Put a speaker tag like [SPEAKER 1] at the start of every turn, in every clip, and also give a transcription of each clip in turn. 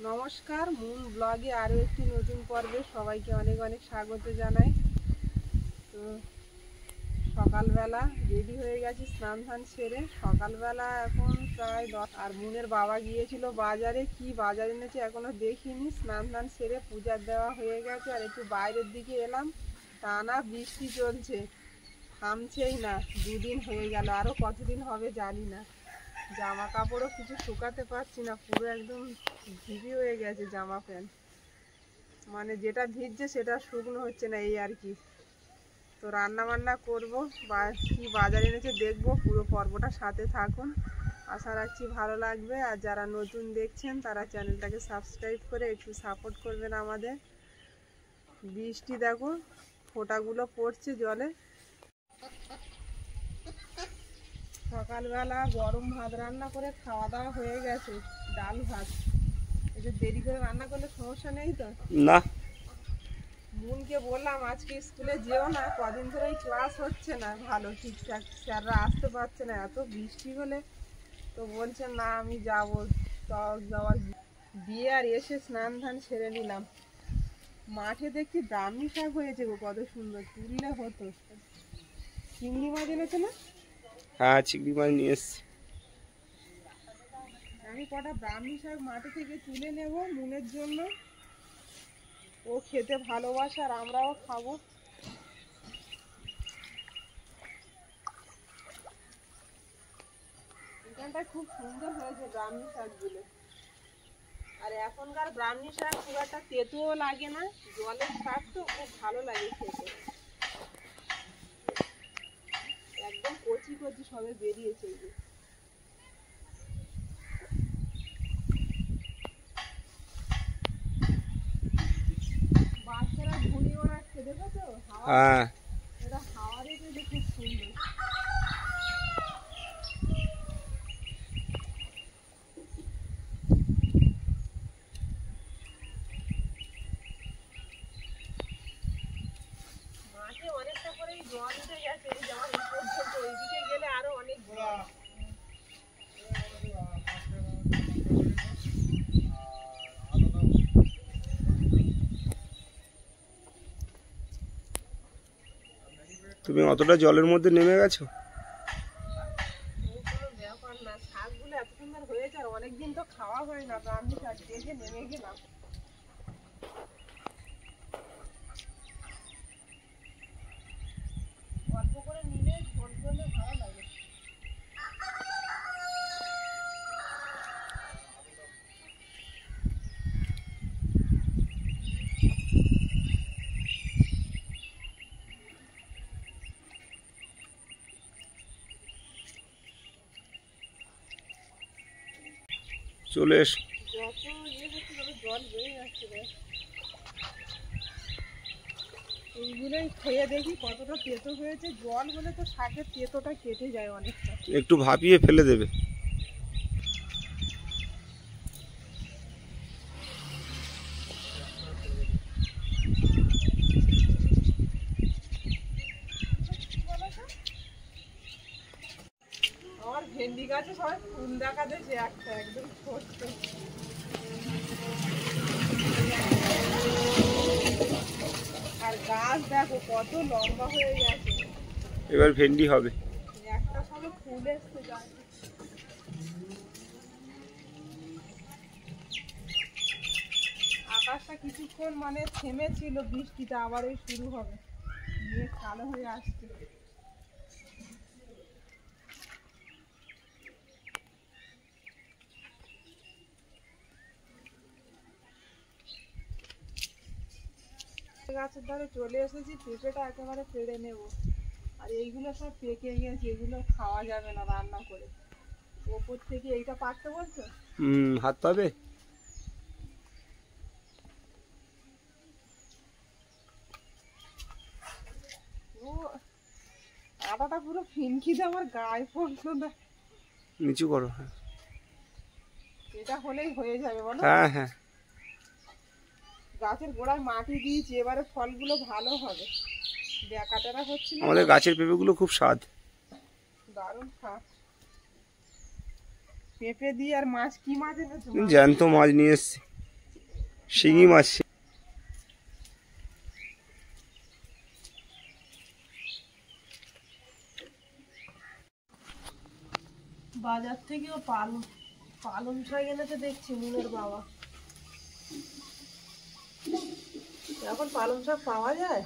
[SPEAKER 1] নমস্কার, মুন ব্লগে আরও একটি নতুন পর্বে সবাইকে অনেক অনেক স্বাগত জানাই। তো সকালবেলা রেডি হয়ে গেছি, স্নান ধান সেরে। সকালবেলা এখন প্রায় 10, আর মুনের বাবা গিয়েছিল বাজারে, কি বাজার এনেছে এখনো দেখিনি। স্নান ধান সেরে পূজার দেওয়া হয়ে গেছে, আর একটু বাইরের দিকে এলাম। টানা বৃষ্টি চলছে, থামছেই না। 2 দিন হয়ে গেল, আরও কতদিন হবে জানি না। জামা কাপড়ও কিছু শুকাতে পারছি না, পুরো একদম ভিজে হয়ে গেছে জামা প্যান্ট। মানে যেটা ভিজছে সেটা শুকনো হচ্ছে না, এই আর কি। তো রান্না বান্না করবো, বা কি বাজার এনেছে দেখবো। পুরো পর্বটা সাথে থাকুন, আশা রাখছি ভালো লাগবে। আর যারা নতুন দেখছেন তারা চ্যানেলটাকে সাবস্ক্রাইব করে একটু সাপোর্ট করবেন আমাদের। বৃষ্টি দেখো, ফোঁটাগুলো পড়ছে জলে। সকালবেলা গরম ভাত রান্না করে খাওয়া দাওয়া হয়ে গেছে, ডাল ভাত। এই যে দেরি করে রান্না করলে সমস্যা নেই তো?
[SPEAKER 2] না।
[SPEAKER 1] বোনকে বললাম আজকে স্কুলে যেও না, কদিন ধরে ক্লাস হচ্ছে না ভালো ঠিকঠাক, স্যাররা আসতে পারছে না এত বৃষ্টি হলে। তো বলছে না আমি যাবো। যাওয়ার দিয়ে আর এসে স্নান ধান সেরে নিলাম। মাঠে দেখছি ব্রাহ্মী শাক হয়েছে গো, কত সুন্দর, তুললে হতো। চিংড়ি মাছ এনেছে না?
[SPEAKER 2] হ্যাঁ, চিংড়ি মাছ নিয়ে এসছি।
[SPEAKER 1] আমি কটা ব্রাহ্মী শাক মাঠে থেকে তুলে নেব মুনের জন্য। ও খেতে ভালোবাসে আর আমরাও খাবো। এখানটা খুব সুন্দর হয়েছে ব্রাহ্মী শাকগুলো। আর এখনকার ব্রাহ্মী শাক খুব একটা তেঁতুও লাগে না, জলের শাক তো খুব ভালো লাগে খেতে। একদম কচি কচি সবে বেরিয়েছে। এই যে বাচ্চারা ঘুড়ি ওড়াচ্ছে, দেখো তো হাওয়া,
[SPEAKER 2] হ্যাঁ,
[SPEAKER 1] এটা হাওয়া দিতে যে খুব সুন্দর। মাঠে অনেকটা করেই জল উঠে গেছে, যেমন এই পর্যন্ত। ওইদিকে গেলে আরো অনেক জল।
[SPEAKER 2] তুমি অতটা জলের মধ্যে নেমে গেছো?
[SPEAKER 1] কোনো ব্যাপার না, শাকগুলো এত সুন্দর হয়েছে। আর অনেকদিন তো খাওয়া হয় না ব্রাহ্মী শাক, দেখে নেমে গেলাম। অল্প করে নিলে ঝোল করলে ভালো লাগে।
[SPEAKER 2] চলে এসো।
[SPEAKER 1] যত ইয়ে হচ্ছে তত জল বেড়ে যাচ্ছে রে। এইগুলোই খেয়ে দেখি কতটা তেতো হয়েছে। জল হলে তো শাকের তেতোটা কেটে যায় অনেকটা।
[SPEAKER 2] একটু ভাপিয়ে ফেলে দেবে।
[SPEAKER 1] আমার ভেন্ডি গাছে সবাই ফুল দেখা দিয়েছে, একটা একদম ছোট্ট। আর গাছ দেখো কত লম্বা হয়ে গেছে।
[SPEAKER 2] এবার ভেন্ডি হবে।
[SPEAKER 1] একটা সবে ফুল এসছে গাছে। আকাশটা কিছুক্ষণ মানে থেমেছিল, বৃষ্টিটা আবার ওই শুরু হবে, মেঘ কালো হয়ে আসছে। গাছের ধারে চলে এসেছি, পেঁপেটা একেবারে পেড়ে নেব। আর এইগুলো সব পেকে গেছে, এগুলো খাওয়া যাবে না রান্না করে। ওপর থেকে এইটা পাকতে বলছো?
[SPEAKER 2] হাত পাবে।
[SPEAKER 1] ও আটাটা পুরো ফিনকিতে আমার গায়ে পড়লো না।
[SPEAKER 2] নিচু করো। হ্যাঁ,
[SPEAKER 1] এটা হলেই হয়ে যাবে বলো?
[SPEAKER 2] হ্যাঁ, হ্যাঁ।
[SPEAKER 1] গাছের গোড়ায় মাটি দিয়েছি, এবারে ফলগুলো ভালো হবে। বেকাটারা হচ্ছে না,
[SPEAKER 2] আমাদের গাছের পেঁপেগুলো খুব স্বাদ।
[SPEAKER 1] দারুণ খা। পেঁপে দিয়ে আর মাছ, কি মাছ এনেছো?
[SPEAKER 2] জ্যান্ত মাছ নিয়ে এসছি। শিঙি মাছ।
[SPEAKER 1] বাজার থেকেও পালং শাক এনেছে দেখছি মুনের বাবা। এখন পালং শাক পাওয়া যায়?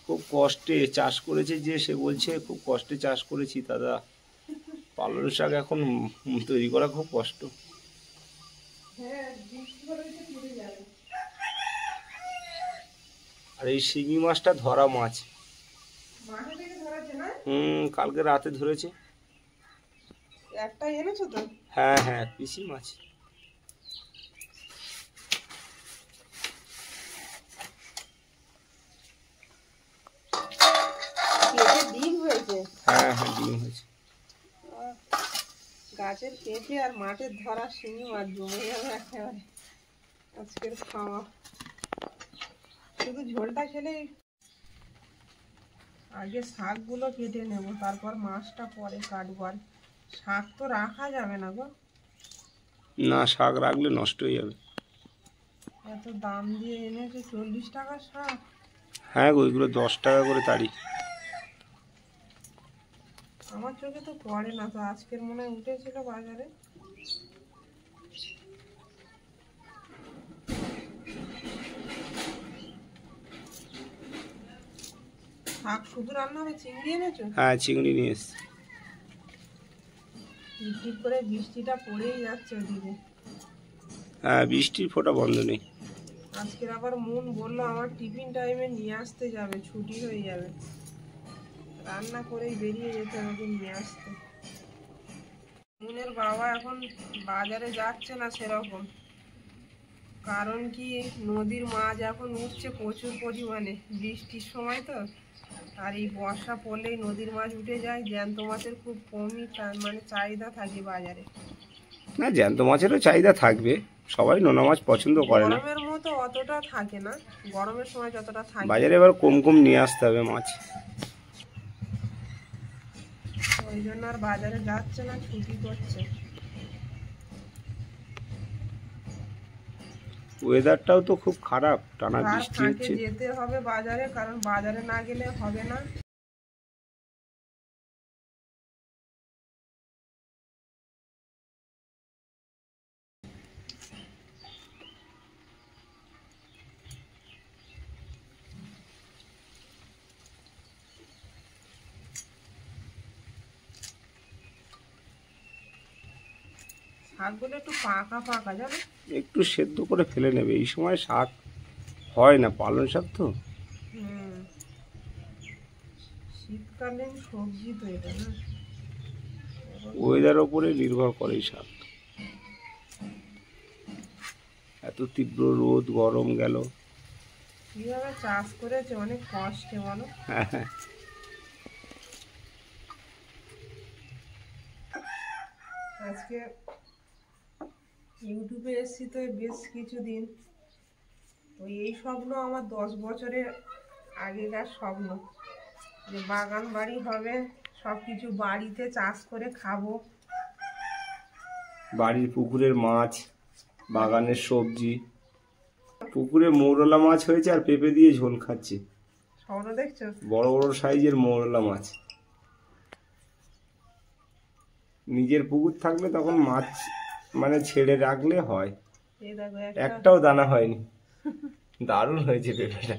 [SPEAKER 2] খুব কষ্টে চাষ করেছে, যে সে বলছে খুব কষ্টে চাষ করেছি দাদা, পালং শাক এখন তৈরি করা খুব কষ্ট।
[SPEAKER 1] হ্যাঁ, বৃষ্টি হলে তো ফিরে যাবে।
[SPEAKER 2] আর এই শিঙি মাছটা ধরা মাছ।
[SPEAKER 1] মাঠে থেকে ধরেছে না?
[SPEAKER 2] কালকে রাতে ধরেছে।
[SPEAKER 1] একটাই এনেছো তো?
[SPEAKER 2] হ্যাঁ হ্যাঁ, পিসি মাছ।
[SPEAKER 1] পেঁপে ডিম হয়েছে।
[SPEAKER 2] হ্যাঁ হ্যাঁ, ডিম হয়েছে।
[SPEAKER 1] গাছের পেঁপে আর মাঠের ধরা শিঙি মাছ জমে যাবে একেবারে আজকের খাওয়া। শুধু ঝোলটা খেলেই। আগে শাকগুলো কেটে নেব, তারপর মাছটা পরে কাটবো। আর শাক তো রাখা যাবে না গো।
[SPEAKER 2] না, শাক রাখলে নষ্ট হয়ে যাবে।
[SPEAKER 1] এত দাম দিয়ে এনেছে, 40 টাকার শাক।
[SPEAKER 2] হ্যাঁ গো, ওইগুলো 10 টাকা করে তাড়ি।
[SPEAKER 1] আমার চোখে তো পড়ে না, তো আজকের মনে হয় উঠেছিল বাজারে। শাক শুধু রান্না হবে? চিংড়ি এনেছো?
[SPEAKER 2] হ্যাঁ, চিংড়ি নিয়ে এসছি।
[SPEAKER 1] টিপ করে বৃষ্টিটা পড়েই যাচ্ছে ওদিকে।
[SPEAKER 2] হ্যাঁ, বৃষ্টির ফোঁটা বন্ধ নেই।
[SPEAKER 1] আজকের আবার মন বললো আমার টিফিন টাইমে নিয়ে আসতে যাবে, ছুটি হয়ে যাবে, রান্না করেই বেরিয়ে যেতে আমাকে নিয়ে আসতে। মনের বাবা এখন বাজারে যাচ্ছে না সেরকম, কারণ কি নদীর মাছ এখন উঠছে প্রচুর পরিমাণে, বৃষ্টির সময় তো। আর এই বর্ষা পড়লেই নদীর মাছ উঠে যায়, জ্যান্ত মাছের খুব কমই মানে চাহিদা থাকে বাজারে।
[SPEAKER 2] না, জ্যান্ত মাছেরও চাহিদা থাকবে, সবাই নোনা মাছ পছন্দ করে না।
[SPEAKER 1] গরমের মতো অতটা থাকে না, গরমের সময় যতটা থাকে।
[SPEAKER 2] বাজারে এবার কম কম নিয়ে আসতে হবে মাছ।
[SPEAKER 1] ওই জন্য আর বাজারে যাচ্ছে না, ছুটি করছে।
[SPEAKER 2] ওয়েদারটাও তো খুব খারাপ, টানা
[SPEAKER 1] তার
[SPEAKER 2] বৃষ্টি
[SPEAKER 1] ফাঁকে
[SPEAKER 2] হচ্ছে।
[SPEAKER 1] যেতে হবে বাজারে, কারণ বাজারে না গেলে হবে না। শাকগুলো একটু পাকা পাকা, জানো,
[SPEAKER 2] একটু সেদ্ধ করে ফেলে নেবে, এই সময় শাক হয় না, পালং শাক তো।
[SPEAKER 1] শীতকালীন সবজি তো এটা না,
[SPEAKER 2] ওয়েদার ওপরে নির্ভর করে এই শাক। এত তীব্র রোদ গরম গেল।
[SPEAKER 1] কিভাবে চাষ করেছে, অনেক কষ্টে বলো।
[SPEAKER 2] হ্যাঁ হ্যাঁ।
[SPEAKER 1] আজকে ইউটিউবে এসেছি তো বেশ কিছুদিন, তো এই স্বপ্ন আমার 10 বছরের আগেকার স্বপ্ন, যে বাগান বাড়ি হবে, সব কিছু বাড়িতে চাষ করে খাবো।
[SPEAKER 2] বাড়ির পুকুরের মাছ, বাগানের সবজি। পুকুরে মৌরলা মাছ হয়েছে আর পেঁপে দিয়ে ঝোল খাচ্ছি।
[SPEAKER 1] স্বপ্ন দেখছো?
[SPEAKER 2] বড় বড় সাইজের মৌরলা মাছ। নিজের পুকুর থাকলে তখন মাছ মানে ছেড়ে রাখলে হয়।
[SPEAKER 1] এই দেখো
[SPEAKER 2] একটাও দানা হয়নি। দারুণ হয়েছে পেঁপেটা।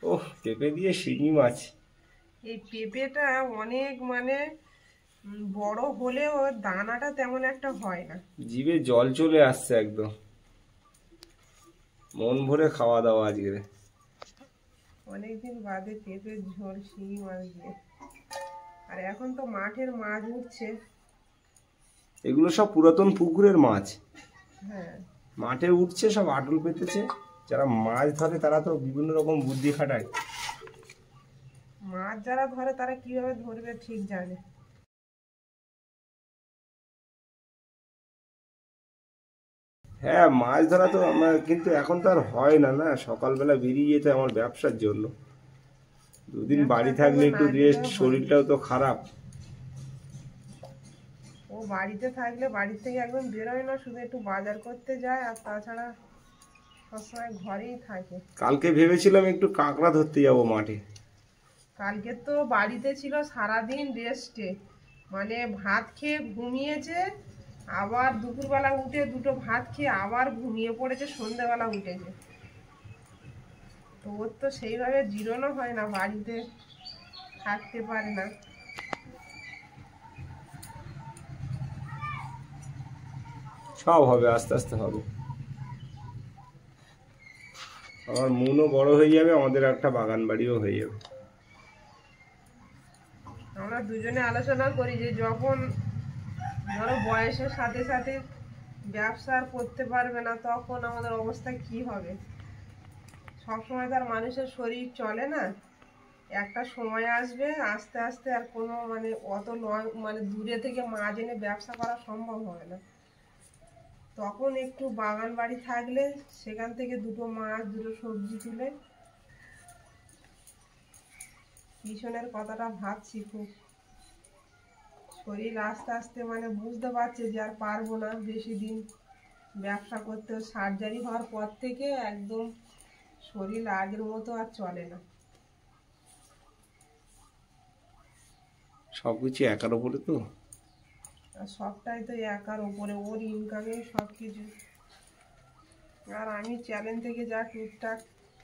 [SPEAKER 2] ওহ, পেঁপে দিয়ে শিঙি মাছ।
[SPEAKER 1] এই পেঁপেটা অনেক মানে বড় হলেও দানাটা তেমন একটা হয় না।
[SPEAKER 2] জিভে জল চলে আসছে একদম। মন ভরে খাওয়া দাওয়া আজকে।
[SPEAKER 1] অনেকদিন বাদে পেঁপের ঝোল শিঙি মাছ দিয়ে। আর এখন তো মাঠের মাছ উঠছে।
[SPEAKER 2] এগুলো সব পুরাতন পুকুরের মাছ।
[SPEAKER 1] হ্যাঁ,
[SPEAKER 2] মাঠে উঠছে, সব আটল পেতেছে। যারা মাছ ধরে তারা তো বিভিন্ন রকম বুদ্ধি খাটায়।
[SPEAKER 1] মাছ যারা ধরে তারা কিভাবে ধরবে ঠিক জানে।
[SPEAKER 2] হ্যাঁ, মাছ ধরা তো আমার, কিন্তু এখন তো আর হয় না। না, সকালবেলা বেরিয়ে যেতে আমার ব্যবসার জন্য। দুদিন বাড়ি থাকলে একটু রেস্ট, শরীরটাও তো খারাপ।
[SPEAKER 1] ও বাড়িতে থাকলে বাড়ির থেকে একদম বেরোয় না, শুধু একটু বাজার করতে যায়, আর তাছাড়া সবসময় ঘরেই থাকে।
[SPEAKER 2] কালকে ভেবেছিলাম একটু কাঁকড়া ধরতে যাব মাঠে।
[SPEAKER 1] কালকে তো বাড়িতে ছিল সারাদিন রেস্টে, মানে ভাত খেয়ে ঘুমিয়েছে, আবার দুপুরবেলা উঠে দুটো ভাত খেয়ে আবার ঘুমিয়ে পড়েছে, সন্ধ্যেবেলা উঠেছে। তো ওর তো সেইভাবে জিরোনো হয় না, বাড়িতে থাকতে পারে না।
[SPEAKER 2] সব হবে, আস্তে আস্তে হবে। আমার মনও বড় হয়ে যাবে, আমাদের একটা বাগান বাড়িও হয়ে যাবে।
[SPEAKER 1] আমরা দুজনে আলোচনা করি যে যখন ধরো বয়সের সাথে সাথে ব্যবসা আর করতে পারবে না, তখন আমাদের অবস্থা কি হবে। সবসময় তার মানুষের শরীর চলে না, একটা সময় আসবে আস্তে আস্তে আর কোনো মানে অত মানে দূরে থেকে মাছ এনে ব্যবসা করা সম্ভব হবে না। তখন একটু বাগান বাড়ি থাকলে সেখান থেকে দুটো মাছ দুটো সবজি তুলে পিছনের কথাটা ভাবছি খুব। শরীর আস্তে আস্তে মানে বুঝতে পারছে যে আর পারবো না বেশি দিন ব্যবসা করতে। সার্জারি হওয়ার পর থেকে একদম শরীর আগের মতো আর চলে না।
[SPEAKER 2] সবকিছু একার উপরে তো,
[SPEAKER 1] আর সবটাই তো একার ওপরে, ওর ইনকামে সব কিছু। আর আমি চ্যানেল থেকে যা টুকটাক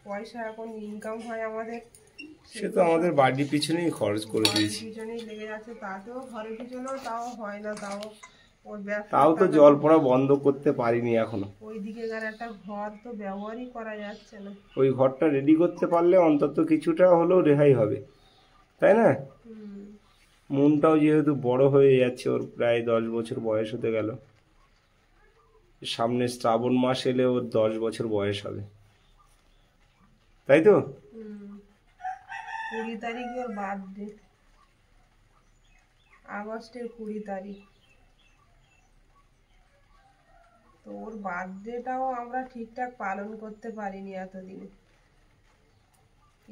[SPEAKER 1] পয়সা এখন ইনকাম হয় আমাদের,
[SPEAKER 2] সে তো আমাদের বাড়ির পিছনেই খরচ করে
[SPEAKER 1] ঘরের
[SPEAKER 2] দিয়েছি।
[SPEAKER 1] পিছনেই লেগে যাচ্ছে। তাতেও ঘরের পিছনেও তাও হয় না, তাও ওর ব্যবসা।
[SPEAKER 2] তাও তো জল পড়া বন্ধ করতে পারিনি এখনো।
[SPEAKER 1] ওই দিকে একটা ঘর তো ব্যবহারই করা যাচ্ছে না।
[SPEAKER 2] ওই ঘরটা রেডি করতে পারলে অন্তত কিছুটা হলেও রেহাই হবে, তাই না? মনটাও যেহেতু বড় হয়ে যাচ্ছে, ওর প্রায় 10 বছর বয়স হতে গেল। সামনে শ্রাবণ মাস এলে ওর 10 বছর বয়স হবে, তাই তো?
[SPEAKER 1] 20 তারিখে ওর বার্থডে, আগস্টের 20 তারিখ। তো ওর বার্থডেটাও আমরা ঠিকঠাক পালন করতে পারিনি এতদিনে।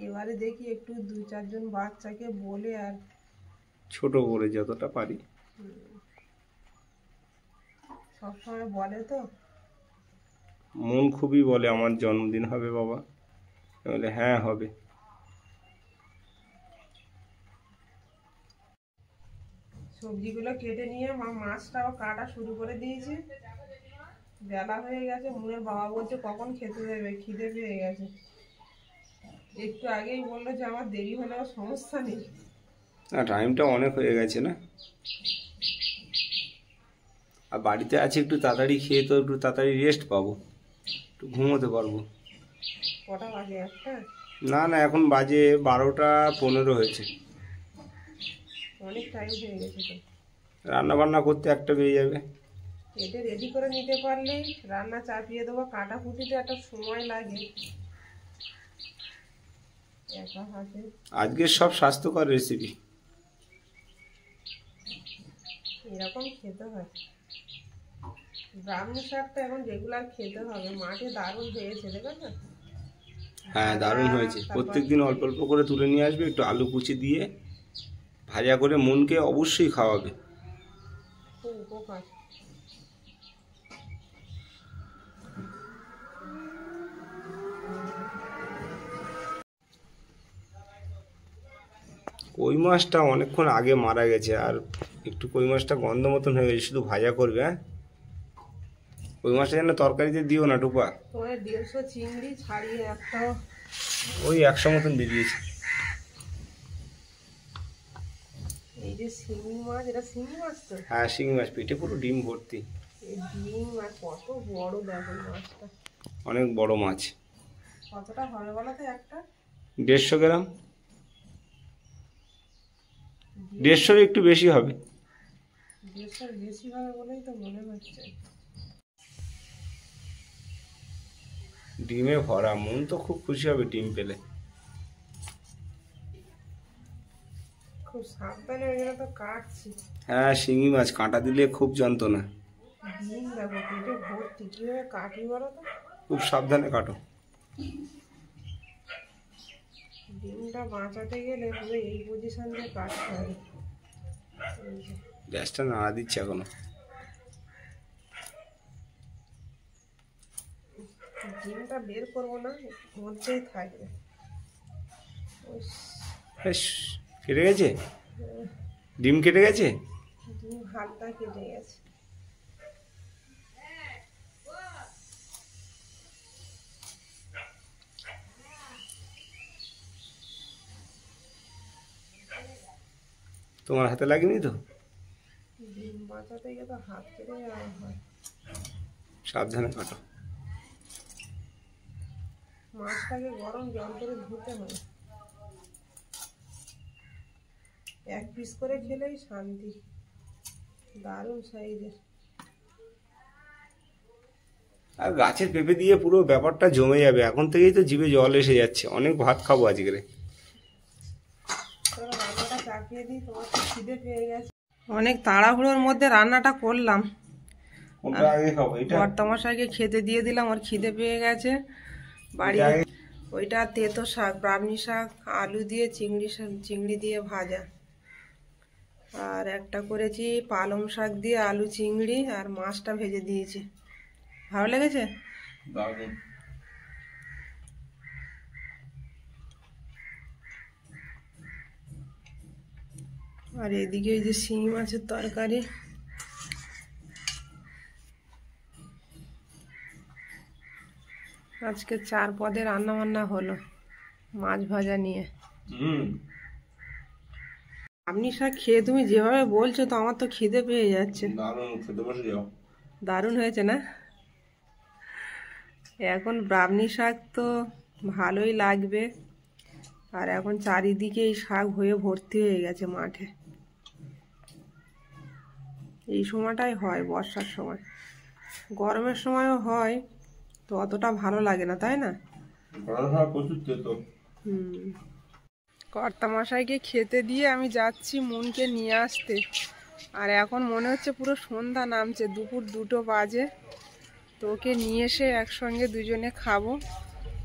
[SPEAKER 1] এবারে দেখি একটু 2-4 জন বাচ্চাকে বলে আর
[SPEAKER 2] ছোট করে যতটা পারি।
[SPEAKER 1] সবসময় বলে তো,
[SPEAKER 2] মন খুবই বলে আমার জন্মদিন হবে বাবা, বলে হ্যাঁ হবে।
[SPEAKER 1] সবজিগুলো কেটে নিয়ে মাছটাও কাটা শুরু করে দিয়েছে। বেলা হয়ে গেছে, মুনের বাবা বলছে কখন খেতে দেবে, খিদে পেয়ে গেছে। একটু আগেই বললো যে আমার দেরি হলেও সমস্যা নেই।
[SPEAKER 2] না, টাইমটা অনেক হয়ে গেছে না, আর বাড়িতে আছে একটু তাড়াতাড়ি খেয়ে তো একটু তাড়াতাড়ি রেস্ট পাবো, একটু ঘুমোতে পারবো।
[SPEAKER 1] কটা বাজে? একটা?
[SPEAKER 2] না না, এখন বাজে 12টা 15 হয়েছে।
[SPEAKER 1] অনেক টাইম হয়ে গেছে তো।
[SPEAKER 2] রান্না বান্না করতে একটা বেজে যাবে।
[SPEAKER 1] এটা রেডি করে নিতে পারলেই রান্না চাপিয়ে দেবো। কাটা কুটিতে একটা সময় লাগে একা হাতে।
[SPEAKER 2] আজকের সব স্বাস্থ্যকর রেসিপি,
[SPEAKER 1] এরকম খেতে হয়। ব্রাহ্মী শাকটা এখন রেগুলার খেতে হবে। মাঠে দারুণ হয়েছে, দেখো না?
[SPEAKER 2] হ্যাঁ দারুণ হয়েছে। প্রত্যেকদিন অল্প অল্প করে তুলে নিয়ে আসবে, একটু আলু কুচি দিয়ে ভাজা করে মনকে অবশ্যই খাওয়াবে।
[SPEAKER 1] খুব উপকার।
[SPEAKER 2] কই মাছটা অনেকক্ষণ আগে মারা গেছে, আর একটু কই মাছটা গন্ধ মতন হয়ে গেছে, শুধু ভাজা করবে। হ্যাঁ, কই মাছটা যেন তরকারিতে দিও না টুপা।
[SPEAKER 1] তোমার 150 চিংড়ি ছাড়িয়ে একটা
[SPEAKER 2] ওই 100 মতন বেরিয়েছে।
[SPEAKER 1] এই যে শিঙি মাছ, এটা শিঙি মাছ তো?
[SPEAKER 2] হ্যাঁ শিঙি মাছ, পেটে পুরো ডিম ভর্তি।
[SPEAKER 1] এই ডিম আর কত বড়, দেখো মাছটা।
[SPEAKER 2] অনেক বড় মাছ।
[SPEAKER 1] কতটা হবে বলো তো একটা?
[SPEAKER 2] 150 গ্রাম, 150 একটু বেশি হবে।
[SPEAKER 1] 150 বেশি হবে বলেই তো মনে হচ্ছে।
[SPEAKER 2] ডিমে ভরা, মন তো খুব খুশি হবে ডিম পেলে।
[SPEAKER 1] খুব সাবধানে ওই জন্য তো কাটছি।
[SPEAKER 2] হ্যাঁ শিঙি মাছ কাঁটা দিলে খুব যন্ত্রণা।
[SPEAKER 1] ডিম দেখো পেটে ভর্তি, কিভাবে কাটি বলো তো?
[SPEAKER 2] খুব সাবধানে কাটো।
[SPEAKER 1] ডিমটা বাঁচাতে গেলে পুরো এই পজিশন দিয়ে কাটতে হবে।
[SPEAKER 2] গ্যাসটা নাড়া দিচ্ছে এখনো।
[SPEAKER 1] ডিমটা বের করবো না, মধ্যেই থাকবে।
[SPEAKER 2] বেশ কেটে গেছে, ডিম কেটে গেছে।
[SPEAKER 1] ডিম হালকা কেটে গেছে।
[SPEAKER 2] তোমার হাতে লাগেনি তো?
[SPEAKER 1] ডিম বাঁচাতে গিয়ে তো হাত কেটে যাওয়া হয়।
[SPEAKER 2] সাবধানে কাটো।
[SPEAKER 1] মাছটাকে গরম জল করে ধুতে হয়, এক পিস করে খেলেই শান্তি। দারুণ সাইজের।
[SPEAKER 2] আর গাছের পেঁপে দিয়ে পুরো ব্যাপারটা জমে যাবে, এখন থেকেই তো জিভে জল এসে যাচ্ছে। অনেক ভাত খাবো আজকে।
[SPEAKER 1] রান্নাটা চাপিয়ে দিই, তোমার তো খিদে পেয়ে গেছে। অনেক তাড়াহুড়োর মধ্যে রান্নাটা করলাম। বর্তমশাইকে খেতে দিয়ে দিলাম, ওর খিদে পেয়ে গেছে। বাড়ি ওইটা তেতো শাক, ব্রাহ্মী শাক, আলু দিয়ে চিংড়ি দিয়ে ভাজা। আর একটা করেছি পালং শাক দিয়ে আলু চিংড়ি, আর মাছটা ভেজে দিয়েছি। ভালো লেগেছে? আর এদিকে এই যে শিঙি মাছের তরকারি। আজকে 4 পদে রান্না বান্না হলো মাছ ভাজা নিয়ে। আপনি শাক খেয়ে তুমি যেভাবে বলছো তো আমার তো খিদে পেয়ে যাচ্ছে। দারুণ হয়েছে না? এখন ব্রাহ্মী শাক তো ভালোই লাগবে। আর এখন চারিদিকে এই শাক হয়ে ভর্তি হয়ে গেছে মাঠে। এই সময়টাই হয়, বর্ষার সময়। গরমের সময়ও হয়, তো অতটা ভালো লাগে না, তাই না? কর্তামশাইকে খেতে দিয়ে আমি যাচ্ছি মুনকে নিয়ে আসতে। আর এখন মনে হচ্ছে পুরো সন্ধ্যা নামছে, দুপুর 2টো বাজে। তো ওকে নিয়ে এসে একসঙ্গে দুজনে খাবো।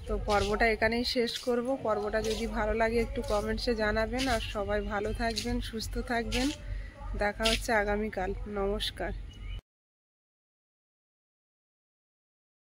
[SPEAKER 1] তো পর্বটা এখানেই শেষ করব। পর্বটা যদি ভালো লাগে একটু কমেন্টসে জানাবেন। আর সবাই ভালো থাকবেন, সুস্থ থাকবেন। দেখা হচ্ছে আগামীকাল। নমস্কার।